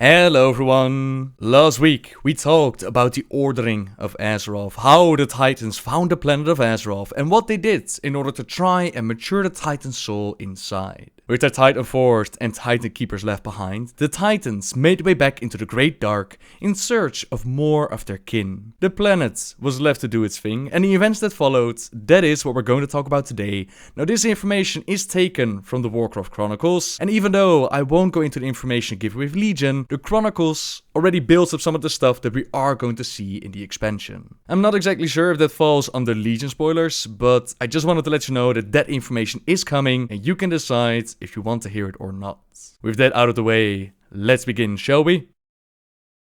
Hello everyone! Last week we talked about the ordering of Azeroth, how the Titans found the planet of Azeroth and what they did in order to try and mature the Titan soul inside. With their Titan forged and Titan keepers left behind, the Titans made their way back into the Great Dark in search of more of their kin. The planet was left to do its thing, and the events that followed, that is what we're going to talk about today. Now this information is taken from the Warcraft Chronicles, and even though I won't go into the information given with Legion, the Chronicles already builds up some of the stuff that we are going to see in the expansion. I'm not exactly sure if that falls under Legion spoilers, but I just wanted to let you know that that information is coming and you can decide if you want to hear it or not. With that out of the way, let's begin, shall we?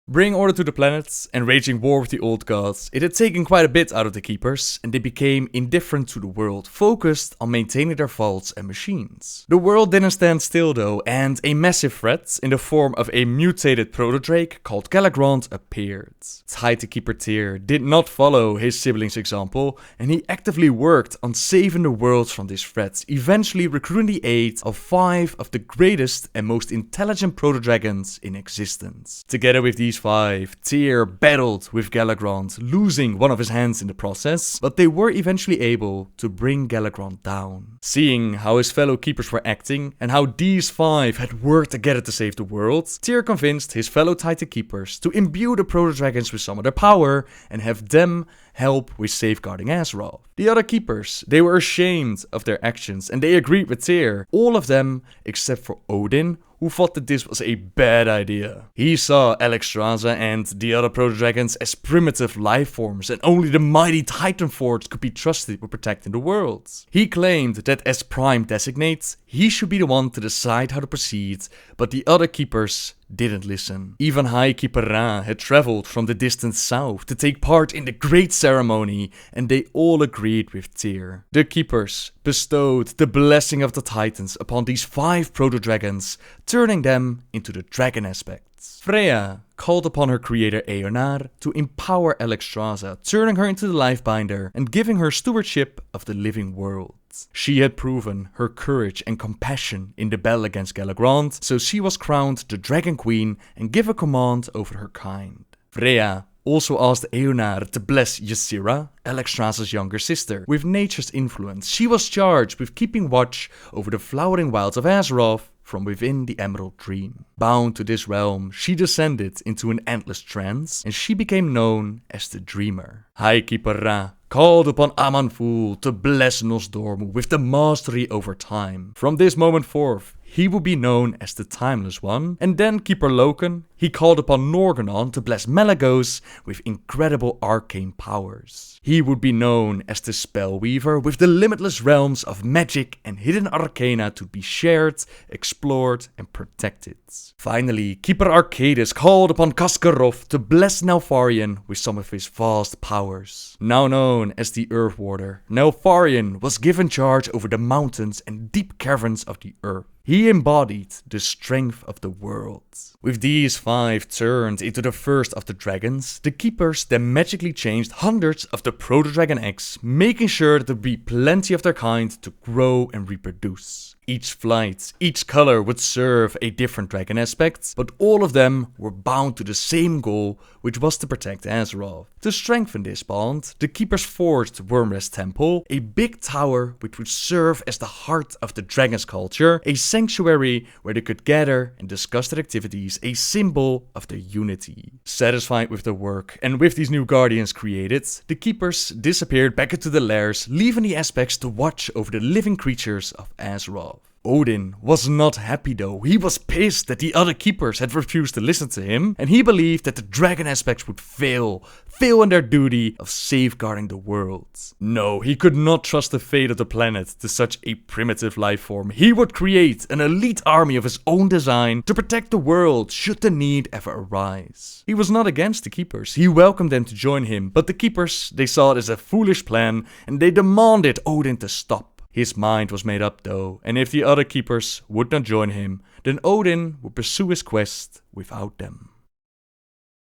Bringing order to the planets and waging war with the old gods, it had taken quite a bit out of the keepers, and they became indifferent to the world, focused on maintaining their vaults and machines. The world didn't stand still though, and a massive threat in the form of a mutated proto-drake called Yogg-Saron appeared. Titan Keeper Tyr did not follow his siblings' example, and he actively worked on saving the world from this threat, eventually recruiting the aid of 5 of the greatest and most intelligent proto-dragons in existence. Together with these 5, Tyr battled with Yogg-Saron, losing one of his hands in the process, but they were eventually able to bring Yogg-Saron down. Seeing how his fellow keepers were acting, and how these 5 had worked together to save the world, Tyr convinced his fellow Titan keepers to imbue the proto-dragons with some of their power, and have them help with safeguarding Azeroth. The other keepers, they were ashamed of their actions, and they agreed with Tyr, all of them except for Odin, who thought that this was a bad idea. He saw Yogg-Saron and the other proto-dragons as primitive life forms, and only the mighty Titan Forge could be trusted with protecting the world. He claimed that as Prime Designate, he should be the one to decide how to proceed, but the other keepers didn't listen. Even High Keeper Ra had traveled from the distant south to take part in the great ceremony, and they all agreed with Tyr. The keepers bestowed the blessing of the Titans upon these 5 proto-dragons, turning them into the dragon aspects. Freya called upon her creator Eonar to empower Yogg-Saron, turning her into the Lifebinder and giving her stewardship of the living world. She had proven her courage and compassion in the battle against Yogg-Saron, so she was crowned the Dragon Queen and given command over her kind. Freya also asked Eonar to bless Ysera, Yogg-Saron's younger sister. With nature's influence, she was charged with keeping watch over the flowering wilds of Azeroth from within the Emerald Dream. Bound to this realm, she descended into an endless trance, and she became known as the Dreamer. High Keeper Ra called upon Aman'Thul to bless Nosdormu with the mastery over time. From this moment forth, he would be known as the Timeless One, and then Keeper Loken, he called upon Norgannon to bless Malygos with incredible arcane powers. He would be known as the Spellweaver, with the limitless realms of magic and hidden arcana to be shared, explored and protected. Finally, Keeper Arcadis called upon Kaskarov to bless Neltharion with some of his vast powers. Now known as the Earth Warder, Neltharion was given charge over the mountains and deep caverns of the earth. He embodied the strength of the world. With these 5 turned into the first of the dragons, the keepers then magically changed hundreds of the proto-dragon eggs, making sure that there would be plenty of their kind to grow and reproduce. Each flight, each color would serve a different dragon aspect, but all of them were bound to the same goal, which was to protect Azeroth. To strengthen this bond, the keepers forged Wyrmrest Temple, a big tower which would serve as the heart of the dragon's culture, a sanctuary where they could gather and discuss their activities, a symbol of their unity. Satisfied with their work, and with these new guardians created, the keepers disappeared back into the lairs, leaving the aspects to watch over the living creatures of Azeroth. Odin was not happy though. He was pissed that the other keepers had refused to listen to him, and he believed that the dragon aspects would fail in their duty of safeguarding the world. No, he could not trust the fate of the planet to such a primitive life form. He would create an elite army of his own design to protect the world should the need ever arise. He was not against the keepers. He welcomed them to join him, but the keepers, they saw it as a foolish plan, and they demanded Odin to stop. His mind was made up though, and if the other keepers would not join him, then Odin would pursue his quest without them.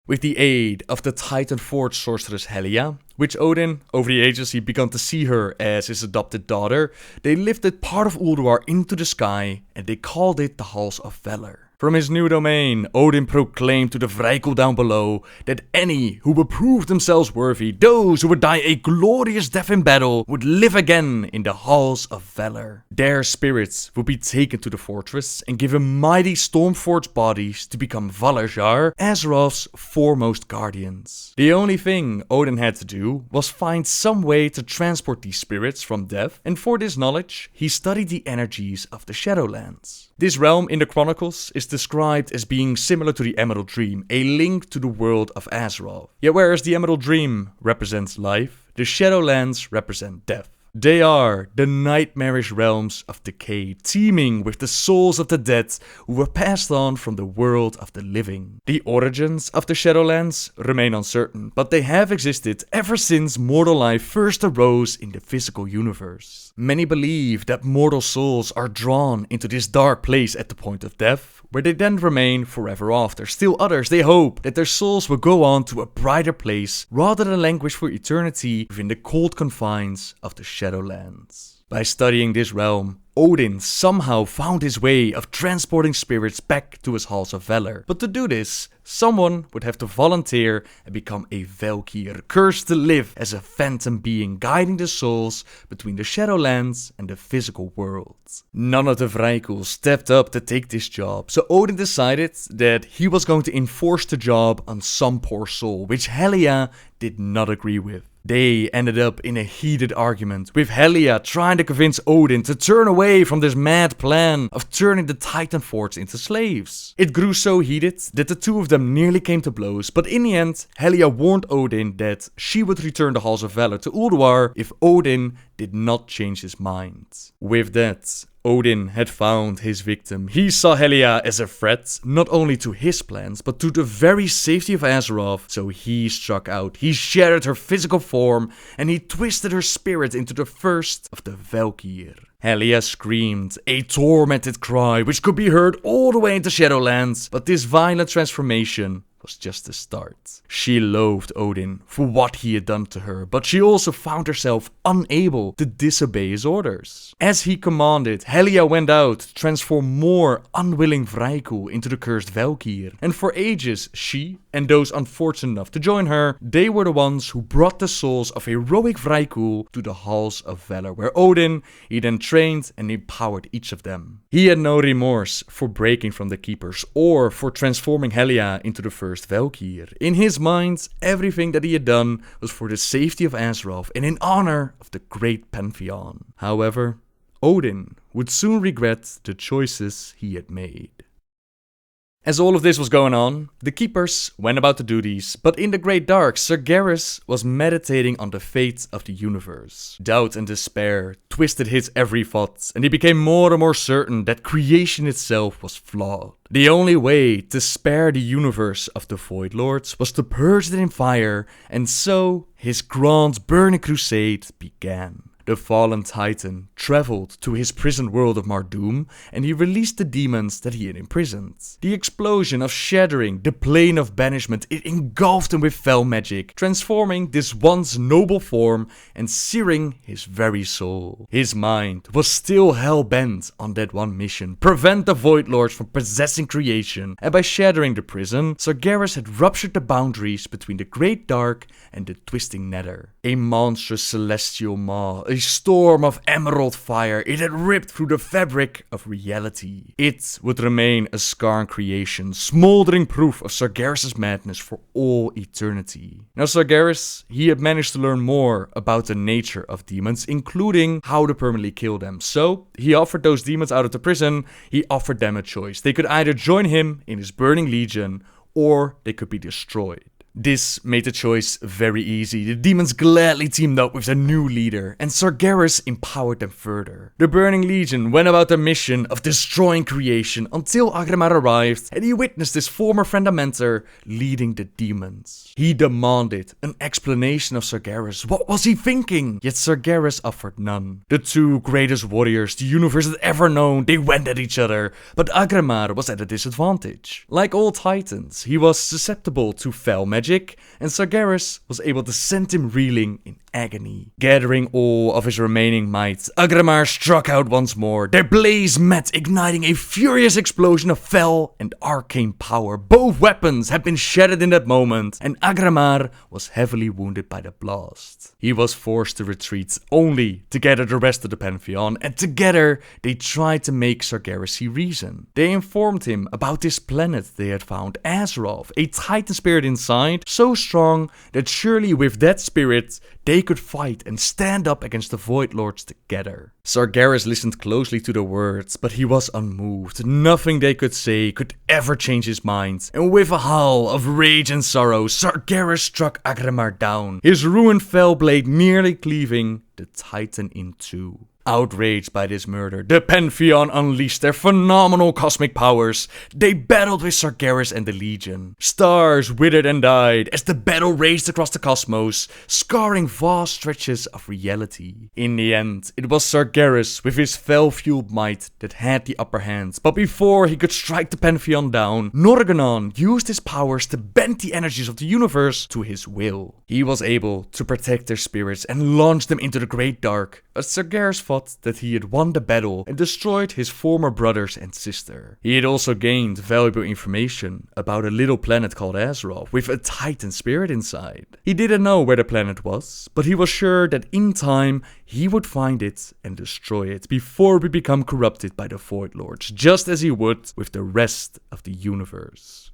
With the aid of the Titan Forge sorceress Helia, which Odin, over the ages he began to see her as his adopted daughter, they lifted part of Ulduar into the sky and they called it the Halls of Valor. From his new domain, Odin proclaimed to the Vrykul down below that any who would prove themselves worthy, those who would die a glorious death in battle, would live again in the halls of valor. Their spirits would be taken to the fortress and given mighty Stormforged bodies to become Valarjar, Azeroth's foremost guardians. The only thing Odin had to do was find some way to transport these spirits from death, and for this knowledge, he studied the energies of the Shadowlands. This realm in the Chronicles is described as being similar to the Emerald Dream, a link to the world of Azeroth. Yet whereas the Emerald Dream represents life, the Shadowlands represent death. They are the nightmarish realms of decay, teeming with the souls of the dead who were passed on from the world of the living. The origins of the Shadowlands remain uncertain, but they have existed ever since mortal life first arose in the physical universe. Many believe that mortal souls are drawn into this dark place at the point of death, where they then remain forever after. Still others, they hope that their souls will go on to a brighter place rather than languish for eternity within the cold confines of the Shadowlands. By studying this realm, Odin somehow found his way of transporting spirits back to his halls of valor. But to do this, someone would have to volunteer and become a Valkyr, cursed to live as a phantom being guiding the souls between the Shadowlands and the physical world. None of the Vrykul stepped up to take this job, so Odin decided that he was going to enforce the job on some poor soul, which Helya did not agree with. They ended up in a heated argument, with Helya trying to convince Odin to turn away from this mad plan of turning the Titan Forts into slaves. It grew so heated that the two of them nearly came to blows, but in the end, Helya warned Odin that she would return the Halls of Valor to Ulduar if Odin did not change his mind. With that, Odin had found his victim. He saw Helya as a threat, not only to his plans, but to the very safety of Azeroth, so he struck out. He shattered her physical form, and he twisted her spirit into the first of the Valkyr. Helya screamed, a tormented cry which could be heard all the way into Shadowlands, but this violent transformation was just the start. She loathed Odin for what he had done to her, but she also found herself unable to disobey his orders. As he commanded, Helya went out to transform more unwilling Vrykul into the cursed Valkyr, and for ages she and those unfortunate enough to join her, they were the ones who brought the souls of heroic Vrykul to the Halls of Valor, where Odin, he then trained and empowered each of them. He had no remorse for breaking from the Keepers or for transforming Helya into the first Valkyr. In his mind, everything that he had done was for the safety of Azeroth and in honor of the great Pantheon. However, Odin would soon regret the choices he had made. As all of this was going on, the Keepers went about the duties, but in the Great Dark, Sargeras was meditating on the fate of the universe. Doubt and despair twisted his every thought, and he became more and more certain that creation itself was flawed. The only way to spare the universe of the Void Lords was to purge it in fire, and so his grand burning crusade began. The fallen Titan traveled to his prison world of Mardoom, and he released the demons that he had imprisoned. The explosion of shattering the plane of banishment, it engulfed him with fell magic, transforming this once noble form and searing his very soul. His mind was still hell-bent on that one mission, prevent the Void Lords from possessing creation, and by shattering the prison, Sargeras had ruptured the boundaries between the Great Dark and the Twisting Nether. A monstrous celestial maw, a storm of emerald fire, it had ripped through the fabric of reality. It would remain a scarred creation, smoldering proof of Sargeras' madness for all eternity. Now Sargeras, he had managed to learn more about the nature of demons, including how to permanently kill them. So he offered those demons out of the prison, he offered them a choice. They could either join him in his burning legion, or they could be destroyed. This made the choice very easy. The demons gladly teamed up with their new leader, and Sargeras empowered them further. The Burning Legion went about their mission of destroying creation until Agrimar arrived, and he witnessed his former friend and mentor leading the demons. He demanded an explanation of Sargeras. What was he thinking? Yet Sargeras offered none. The two greatest warriors the universe had ever known, they went at each other, but Agrimar was at a disadvantage. Like all titans, he was susceptible to fell magic, and Sargeras was able to send him reeling in agony. Gathering all of his remaining might, Agramar struck out once more. Their blaze met, igniting a furious explosion of fell and arcane power. Both weapons had been shattered in that moment, and Agramar was heavily wounded by the blast. He was forced to retreat, only to gather the rest of the Pantheon, and together they tried to make Sargeras see reason. They informed him about this planet they had found, Azeroth, a titan spirit inside, so strong that surely with that spirit they could fight and stand up against the Void Lords together. Sargeras listened closely to the words, but he was unmoved. Nothing they could say could ever change his mind, and with a howl of rage and sorrow, Sargeras struck Agramar down, his ruined fell blade nearly cleaving the titan in two. Outraged by this murder, the Pantheon unleashed their phenomenal cosmic powers. They battled with Sargeras and the Legion. Stars withered and died as the battle raged across the cosmos, scarring vast stretches of reality. In the end, it was Sargeras with his fell-fueled might that had the upper hand. But before he could strike the Pantheon down, Norgannon used his powers to bend the energies of the universe to his will. He was able to protect their spirits and launch them into the Great Dark, but Sargeras thought that he had won the battle and destroyed his former brothers and sister. He had also gained valuable information about a little planet called Azeroth with a titan spirit inside. He didn't know where the planet was, but he was sure that in time he would find it and destroy it before we become corrupted by the Void Lords, just as he would with the rest of the universe.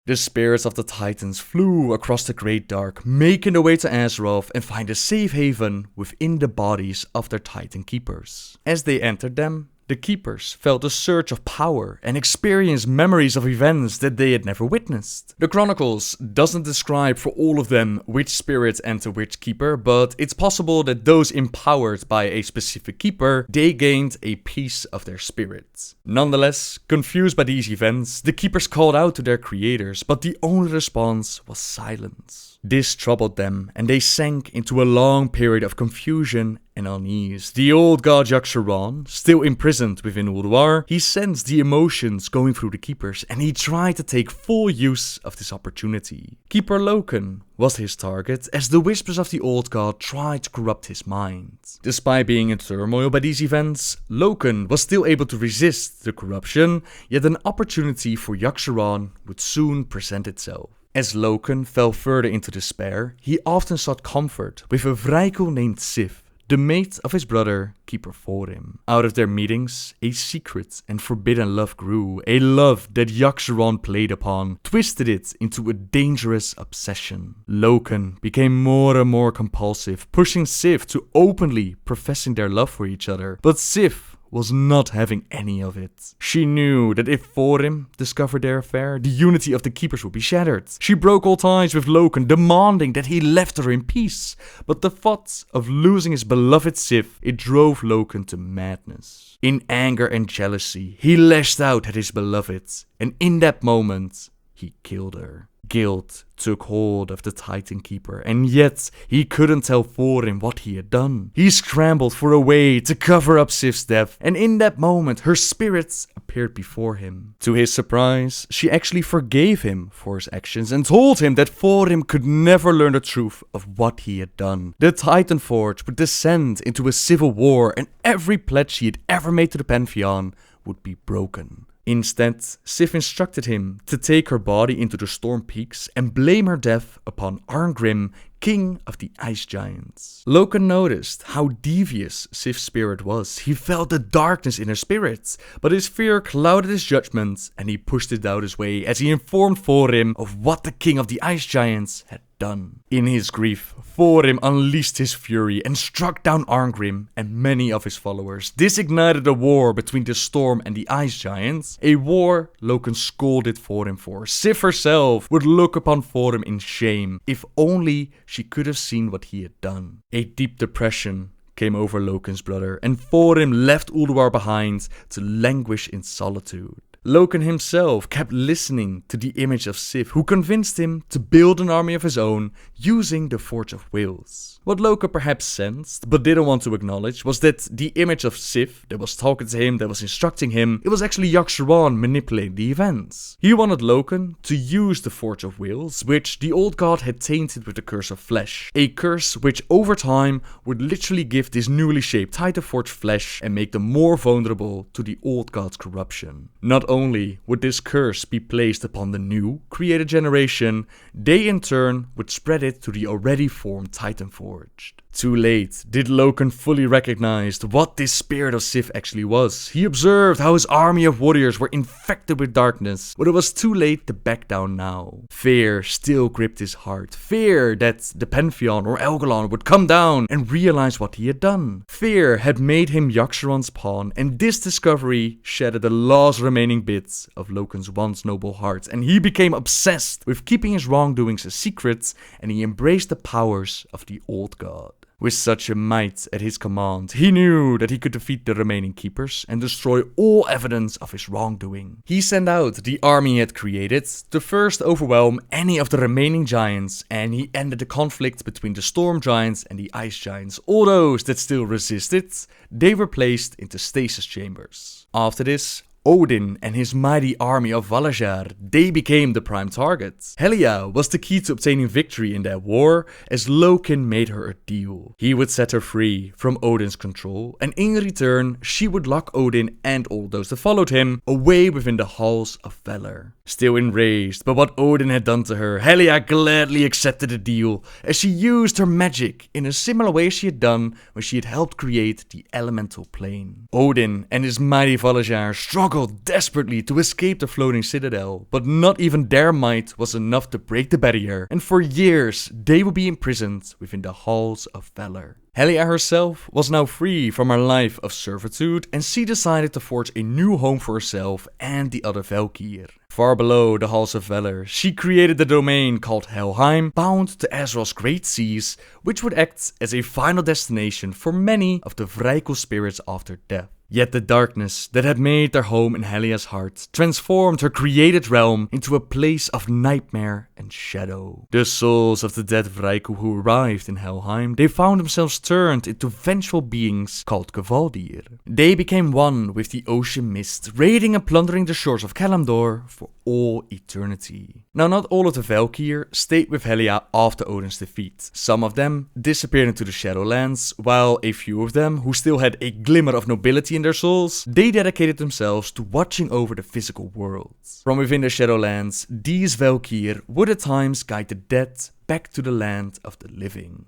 The spirits of the Titans flew across the Great Dark, making their way to Azeroth and find a safe haven within the bodies of their Titan Keepers. As they entered them, the Keepers felt a surge of power and experienced memories of events that they had never witnessed. The Chronicles doesn't describe for all of them which spirits enter which Keeper, but it's possible that those empowered by a specific Keeper, they gained a piece of their spirit. Nonetheless, confused by these events, the Keepers called out to their creators, but the only response was silence. This troubled them, and they sank into a long period of confusion and unease. The old god Yogg-Saron, still imprisoned within Ulduar, he sensed the emotions going through the Keepers, and he tried to take full use of this opportunity. Keeper Loken was his target, as the whispers of the old god tried to corrupt his mind. Despite being in turmoil by these events, Loken was still able to resist the corruption, yet an opportunity for Yogg-Saron would soon present itself. As Loken fell further into despair, he often sought comfort with a Vrykul named Sif, the mate of his brother, Keeper Thorim. Out of their meetings, a secret and forbidden love grew, a love that Yogg-Saron played upon, twisted it into a dangerous obsession. Loken became more and more compulsive, pushing Sif to openly professing their love for each other, but Sif was not having any of it. She knew that if Thorim discovered their affair, the unity of the Keepers would be shattered. She broke all ties with Loken, demanding that he left her in peace. But the thought of losing his beloved Sif, it drove Loken to madness. In anger and jealousy, he lashed out at his beloved, and in that moment, he killed her. Guilt took hold of the Titan Keeper, and yet he couldn't tell Thorim what he had done. He scrambled for a way to cover up Sif's death, and in that moment her spirit appeared before him. To his surprise, she actually forgave him for his actions and told him that Thorim could never learn the truth of what he had done. The Titan Forge would descend into a civil war, and every pledge he had ever made to the Pantheon would be broken. Instead, Sif instructed him to take her body into the Storm Peaks and blame her death upon Arngrim, king of the Ice Giants. Loken noticed how devious Sif's spirit was. He felt the darkness in her spirit, but his fear clouded his judgment, and he pushed it out his way as he informed Thorim of what the king of the Ice Giants had done. In his grief, Thorim unleashed his fury and struck down Arngrim and many of his followers. This ignited a war between the Storm and the Ice Giants, a war Loken scolded Thorim for. Sif herself would look upon Thorim in shame. If only she could have seen what he had done. A deep depression came over Loken's brother, and Thorim left Ulduar behind to languish in solitude. Loken himself kept listening to the image of Sif, who convinced him to build an army of his own using the Forge of Wills. What Loken perhaps sensed, but didn't want to acknowledge, was that the image of Sif that was talking to him, that was instructing him, it was actually Yogg-Saron manipulating the events. He wanted Loken to use the Forge of Wills, which the old god had tainted with the Curse of Flesh. A curse which over time would literally give this newly shaped Titanforge flesh and make them more vulnerable to the old god's corruption. Not only would this curse be placed upon the new, created generation, they in turn would spread it to the already formed Titanforge. Too late did Loken fully recognize what this spirit of Sif actually was. He observed how his army of warriors were infected with darkness, but it was too late to back down now. Fear still gripped his heart. Fear that the Pantheon or Elgalon would come down and realize what he had done. Fear had made him Yogg-Saron's pawn, and this discovery shattered the last remaining bits of Loken's once noble heart, and he became obsessed with keeping his wrongdoings a secret, and he embraced the powers of the old god. With such a might at his command, he knew that he could defeat the remaining keepers and destroy all evidence of his wrongdoing. He sent out the army he had created to first overwhelm any of the remaining giants, and he ended the conflict between the storm giants and the ice giants. All those that still resisted, they were placed into stasis chambers. After this, Odin and his mighty army of Valajar, they became the prime target. Helia was the key to obtaining victory in that war, as Loken made her a deal. He would set her free from Odin's control, and in return, she would lock Odin and all those that followed him away within the halls of Valor. Still enraged by what Odin had done to her, Helia gladly accepted the deal, as she used her magic in a similar way she had done when she had helped create the elemental plane. Odin and his mighty Valajar struggled desperately to escape the floating citadel, but not even their might was enough to break the barrier, and for years they would be imprisoned within the halls of Valor. Helia herself was now free from her life of servitude, and she decided to forge a new home for herself and the other Valkyr. Far below the halls of Valor, she created the domain called Helheim, bound to Azeroth's great seas, which would act as a final destination for many of the Vrykul spirits after death. Yet the darkness that had made their home in Helia's heart transformed her created realm into a place of nightmare and shadow. The souls of the dead Vrykul who arrived in Helheim, they found themselves turned into vengeful beings called Gavaldir. They became one with the ocean mist, raiding and plundering the shores of Kalimdor for all eternity. Now, not all of the Valkyr stayed with Helia after Odin's defeat. Some of them disappeared into the Shadowlands, while a few of them, who still had a glimmer of nobility in their souls, they dedicated themselves to watching over the physical world. From within the Shadowlands, these Valkyr would at times guide the dead back to the land of the living.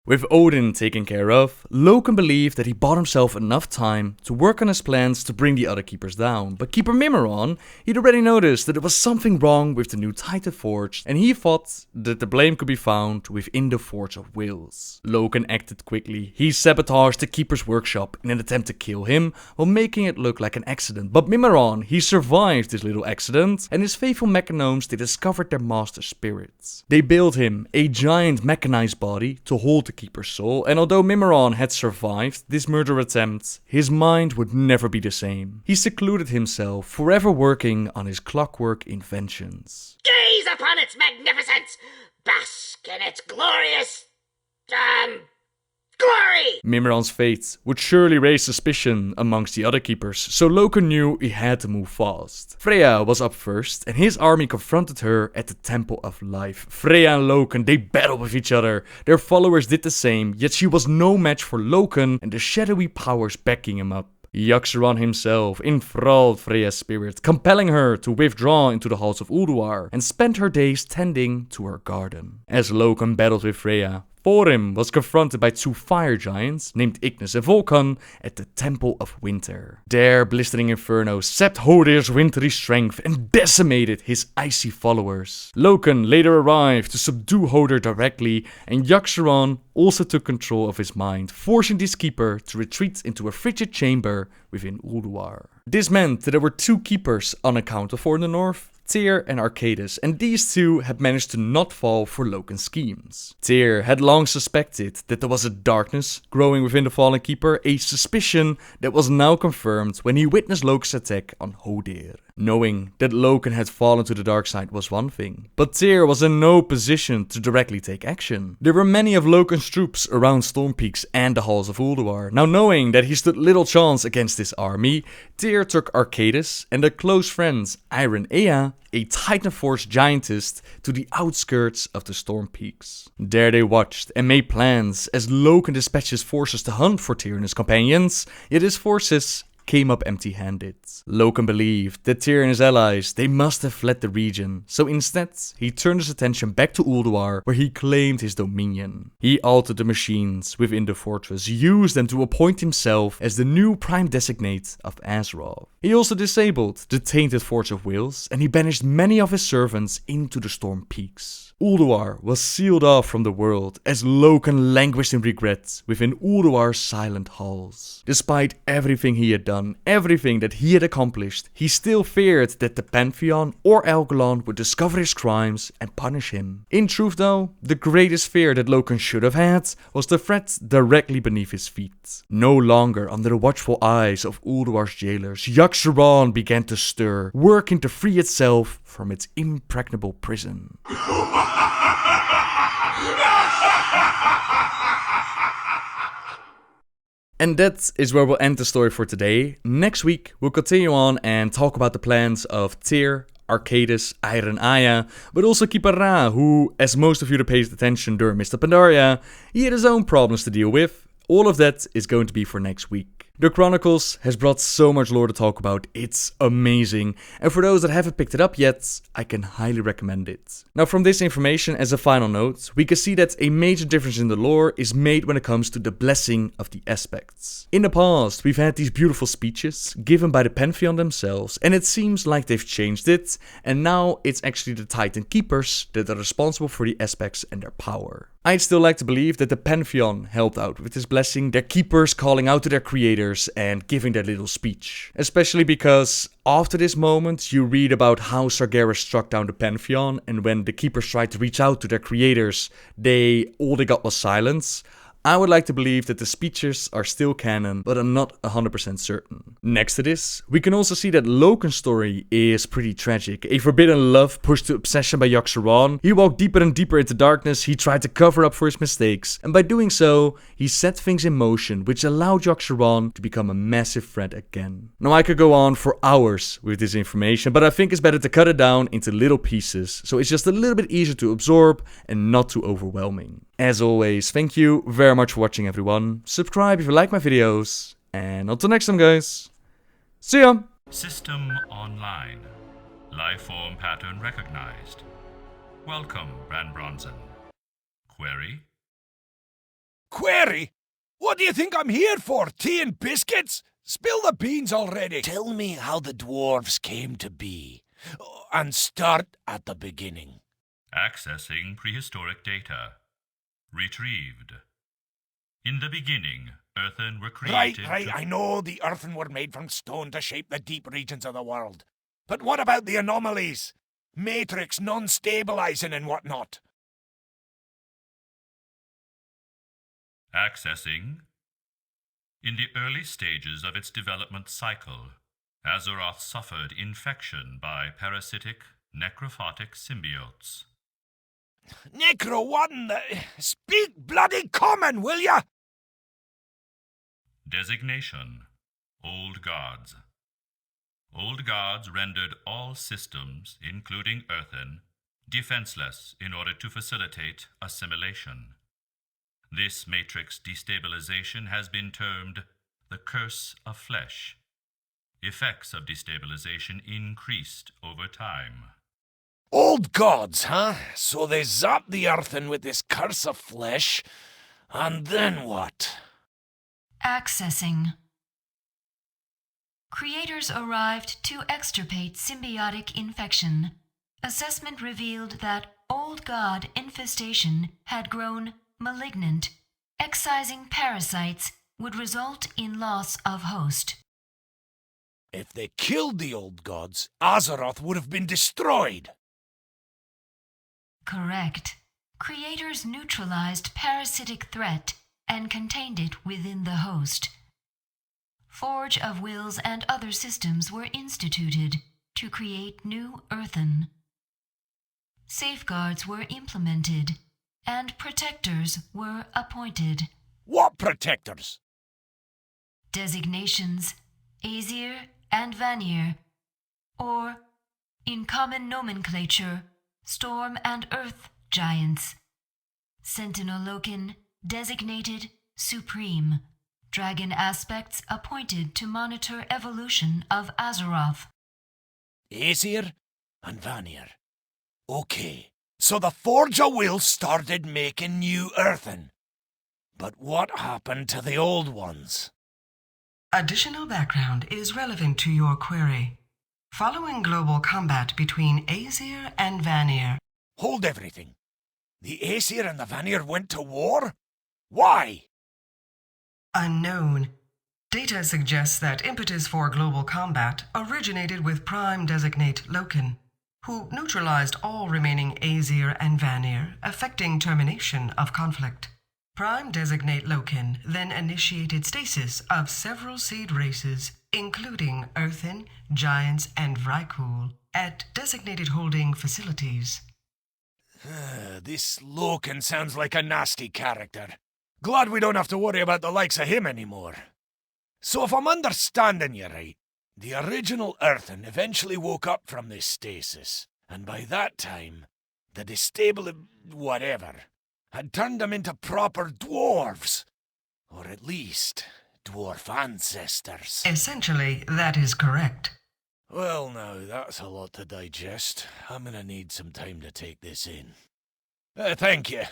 With Odin taken care of, Loken believed that he bought himself enough time to work on his plans to bring the other keepers down. But Keeper Mimiron, he'd already noticed that there was something wrong with the new Titan Forge, and he thought that the blame could be found within the Forge of Wills. Loken acted quickly. He sabotaged the keeper's workshop in an attempt to kill him, while making it look like an accident. But Mimiron, he survived this little accident, and his faithful mechanomes, they discovered their master spirits. They built him a giant mechanized body to hold the keeper's soul, and although Mimiron had survived this murder attempt, his mind would never be the same. He secluded himself, forever working on his clockwork inventions. Gaze upon its magnificence! Bask in its glorious... glory! Mimiron's fate would surely raise suspicion amongst the other keepers, so Loken knew he had to move fast. Freya was up first, and his army confronted her at the Temple of Life. Freya and Loken, they battled with each other. Their followers did the same, yet she was no match for Loken and the shadowy powers backing him up. Yogg-Saron himself enthralled Freya's spirit, compelling her to withdraw into the halls of Ulduar and spend her days tending to her garden. As Loken battled with Freya, Thorim was confronted by two fire giants named Ignis and Vulcan at the Temple of Winter. Their blistering inferno sapped Hodir's wintry strength and decimated his icy followers. Loken later arrived to subdue Hodir directly, and Yogg-Saron also took control of his mind, forcing this keeper to retreat into a frigid chamber within Ulduar. This meant that there were two keepers unaccounted for in the north, Tyr and Arcadis, and these two had managed to not fall for Loken's schemes. Tyr had long suspected that there was a darkness growing within the fallen keeper, a suspicion that was now confirmed when he witnessed Loken's attack on Hodir. Knowing that Loken had fallen to the dark side was one thing, but Tyr was in no position to directly take action. There were many of Loken's troops around Storm Peaks and the halls of Ulduar. Now knowing that he stood little chance against this army, Tyr took Arcadis and their close friends Iron Ea, a Titan Force giantess, to the outskirts of the Storm Peaks. There they watched and made plans as Loken dispatched his forces to hunt for Tyr and his companions, yet his forces came up empty-handed. Loken believed that Tyr and his allies, they must have fled the region, so instead he turned his attention back to Ulduar, where he claimed his dominion. He altered the machines within the fortress, used them to appoint himself as the new prime designate of Azeroth. He also disabled the tainted Forge of Wills, and he banished many of his servants into the Storm Peaks. Ulduar was sealed off from the world as Loken languished in regret within Ulduar's silent halls. Despite everything he had done, everything that he had accomplished, he still feared that the Pantheon or Algalon would discover his crimes and punish him. In truth though, the greatest fear that Loken should have had was the threat directly beneath his feet. No longer under the watchful eyes of Ulduar's jailers, Yogg-Saron began to stir, working to free itself from its impregnable prison. And that is where we'll end the story for today. Next week, we'll continue on and talk about the plans of Tyr, Arcadis, Iron Aya, but also Keeper Ra, who, as most of you that paid attention during Mr. Pandaria, he had his own problems to deal with. All of that is going to be for next week. The Chronicles has brought so much lore to talk about, it's amazing, and for those that haven't picked it up yet, I can highly recommend it. Now from this information, as a final note, we can see that a major difference in the lore is made when it comes to the blessing of the aspects. In the past, we've had these beautiful speeches given by the Pantheon themselves, and it seems like they've changed it, and now it's actually the Titan Keepers that are responsible for the aspects and their power. I'd still like to believe that the Pantheon helped out with this blessing, their keepers calling out to their creators and giving their little speech. Especially because after this moment you read about how Sargeras struck down the Pantheon, and when the keepers tried to reach out to their creators, all they got was silence. I would like to believe that the speeches are still canon, but I'm not 100% certain. Next to this, we can also see that Loken's story is pretty tragic. A forbidden love pushed to obsession by Yogg-Saron. He walked deeper and deeper into darkness, he tried to cover up for his mistakes, and by doing so, he set things in motion which allowed Yogg-Saron to become a massive threat again. Now I could go on for hours with this information, but I think it's better to cut it down into little pieces, so it's just a little bit easier to absorb and not too overwhelming. As always, thank you very much for watching everyone. Subscribe if you like my videos. And until next time guys. See ya! System online. Lifeform pattern recognized. Welcome, Brand Bronson. Query? Query? What do you think I'm here for? Tea and biscuits? Spill the beans already. Tell me how the dwarves came to be. And start at the beginning. Accessing prehistoric data. Retrieved. In the beginning, earthen were created. Right, I know the earthen were made from stone to shape the deep regions of the world. But what about the anomalies? Matrix non-stabilizing and whatnot. Accessing. In the early stages of its development cycle, Azeroth suffered infection by parasitic, necrophotic symbiotes. Necro, what in the... Speak bloody common, will ya? Designation: Old Gods. Old Gods rendered all systems, including earthen, defenseless in order to facilitate assimilation. This matrix destabilization has been termed the Curse of Flesh. Effects of destabilization increased over time. Old gods, huh? So they zap the earthen with this curse of flesh, and then what? Accessing. Creators arrived to extirpate symbiotic infection. Assessment revealed that Old God infestation had grown malignant Excising parasites would result in loss of host. If they killed the old gods, Azeroth would have been destroyed. Correct. Creators neutralized parasitic threat and contained it within the host. Forge of Wills and other systems were instituted to create new earthen. Safeguards were implemented, and protectors were appointed. What protectors? Designations, Aesir and Vanir, or, in common nomenclature, Storm and Earth Giants. Sentinel Loken, designated Supreme. Dragon aspects appointed to monitor evolution of Azeroth. Aesir and Vanir. Okay, so the Forge of Will started making new earthen. But what happened to the old ones? Additional background is relevant to your query. Following global combat between Aesir and Vanir. Hold everything. The Aesir and the Vanir went to war? Why? Unknown. Data suggests that impetus for global combat originated with Prime Designate Loken, who neutralized all remaining Aesir and Vanir, effecting termination of conflict. Prime Designate Loken then initiated stasis of several seed races, including Earthen, Giants, and Vrykul, at designated holding facilities. This Loken sounds like a nasty character. Glad we don't have to worry about the likes of him anymore. So if I'm understanding you right, the original Earthen eventually woke up from this stasis, and by that time, the whatever had turned them into proper dwarves. Or at least, dwarf ancestors. Essentially, that is correct. Well, now, that's a lot to digest. I'm gonna need some time to take this in. Thank you.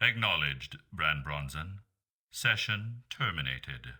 Acknowledged, Brand Bronzen. Session terminated.